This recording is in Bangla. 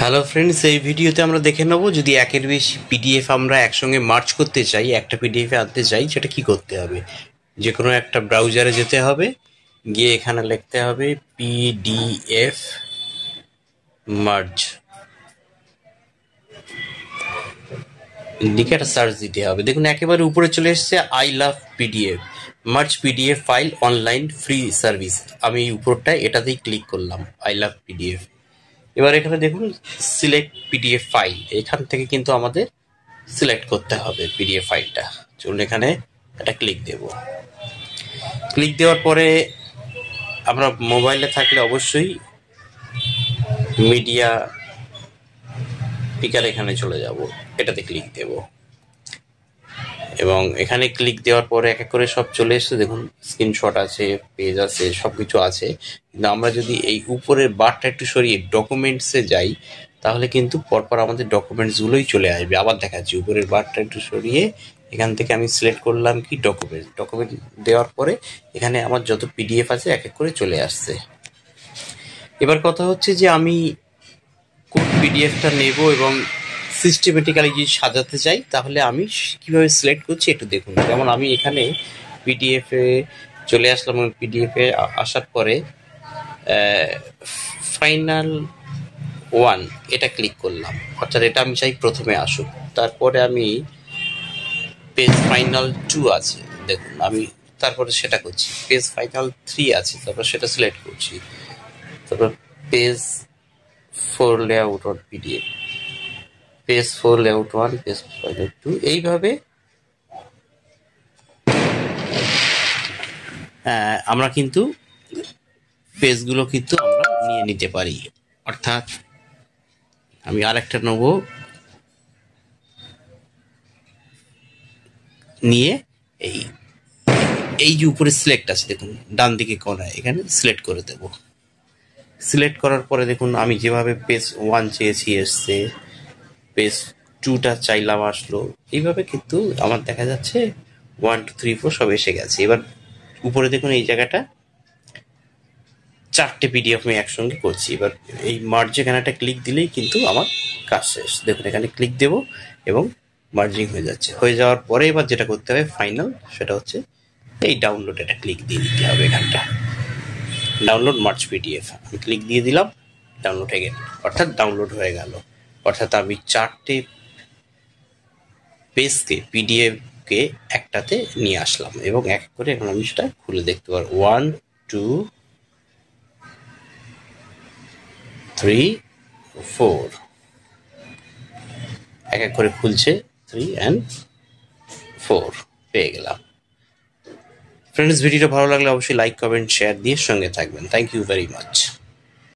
হ্যালো ফ্রেন্ডস, এই ভিডিওতে আমরা দেখে নেব যদি একের বেশি পিডিএফ আমরা একসঙ্গে মার্জ করতে চাই, একটা পিডিএফে আনতে চাই, সেটা কি করতে হবে। যে কোনো একটা ব্রাউজারে যেতে হবে, গিয়ে এখানে লিখতে হবে পিডিএফ মার্জ, লিখে একটা সার্চ দিতে হবে। দেখুন একেবারে উপরে চলে এসছে I love PDF merge PDF file online free service. আমি উপরটায় এটাতেই ক্লিক করলাম, আই লাভ পিডিএফ। এবার এখানে দেখুন সিলেক্ট পিডিএফ ফাইল, এখান থেকে কিন্তু আমাদের সিলেক্ট করতে হবে পিডিএফ ফাইলটা। চলুন এখানে একটা ক্লিক দেব। ক্লিক দেওয়ার পরে আমরা মোবাইলে থাকলে অবশ্যই মিডিয়া পিকার এখানে চলে যাব, এটাতে ক্লিক দেব এবং এখানে ক্লিক দেওয়ার পরে এক এক করে সব চলে এসছে। দেখুন স্ক্রিনশট আছে, পেজ আছে, সব কিছু আছে। কিন্তু আমরা যদি এই উপরের বারটা একটু সরিয়ে ডকুমেন্টসে যাই, তাহলে কিন্তু পরপর আমাদের ডকুমেন্টসগুলোই চলে আসবে। আবার দেখাচ্ছি, উপরের বারটা একটু সরিয়ে এখান থেকে আমি সিলেক্ট করলাম কি ডকুমেন্ট দেওয়ার পরে এখানে আমার যত পিডিএফ আছে এক এক করে চলে আসছে। এবার কথা হচ্ছে যে আমি কোন পিডিএফটা নেব এবং সিস্টেমেটিক্যালি যদি সাজাতে চাই তাহলে আমি কিভাবে সিলেক্ট করছি একটু দেখুন। যেমন আমি এখানে পিডিএফে চলে আসলাম, পিডিএফে আসার পরে ফাইনাল 1 এটা ক্লিক করলাম, অর্থাৎ এটা আমি চাই প্রথমে আসুক। তারপরে আমি পেজ ফাইনাল 2 আছে, দেখুন আমি তারপরে সেটা করছি। পেজ ফাইনাল 3 আছে, তারপর সেটা সিলেক্ট করছি। তারপর page 4 layout on PDF, page 4 layout 1, page final 2, এইভাবে আমরা কিন্তু পেজগুলো কিন্তু আমরা নিয়ে নিতে পারি। অর্থাৎ আমি আরেকটা নেব, নিয়ে এই যে উপরে সিলেক্ট আছে দেখুন ডান দিকে কোণায়, এখানে সিলেক্ট করে দেব। সিলেক্ট করার পরে দেখুন আমি যেভাবে পেজ 1 চেয়েছি এসছে, পেজ 2টা চাইলাম আসলো। এইভাবে কিন্তু আমার দেখা যাচ্ছে 1 2 3 4 সব এসে গেছে। এবার উপরে দেখুন এই জায়গাটা 4টে পিডিএফ আমি একসঙ্গে করছি। এবার এই মার্জ এখানে ক্লিক দিলেই কিন্তু আমার কাজ শেষ। দেখুন এখানে ক্লিক দেব এবং মার্জিং হয়ে যাচ্ছে। হয়ে যাওয়ার পরে এবার যেটা করতে হবে ফাইনাল, সেটা হচ্ছে এই ডাউনলোড, এটা ক্লিক দিয়ে দিতে হবে। এখানটা ডাউনলোড মার্জ পিডিএফ আমি ক্লিক দিয়ে দিলাম, ডাউনলোড হয়ে গেল, অর্থাৎ ডাউনলোড হয়ে গেল। অর্থাৎ আমি 4টে পেজকে পিডিএফকে একটাতে নিয়ে আসলাম এবং এক করে এখন আমি সেটা খুলে দেখতে পারবো। 1 2 3 4 এক এক করে খুলছে, 3 and 4 পেয়ে গেলাম। ফ্রেন্ডস, ভিডিওটা ভালো লাগলে অবশ্যই লাইক, কমেন্ট, শেয়ার দিয়ে সঙ্গে থাকবেন। Thank you very much.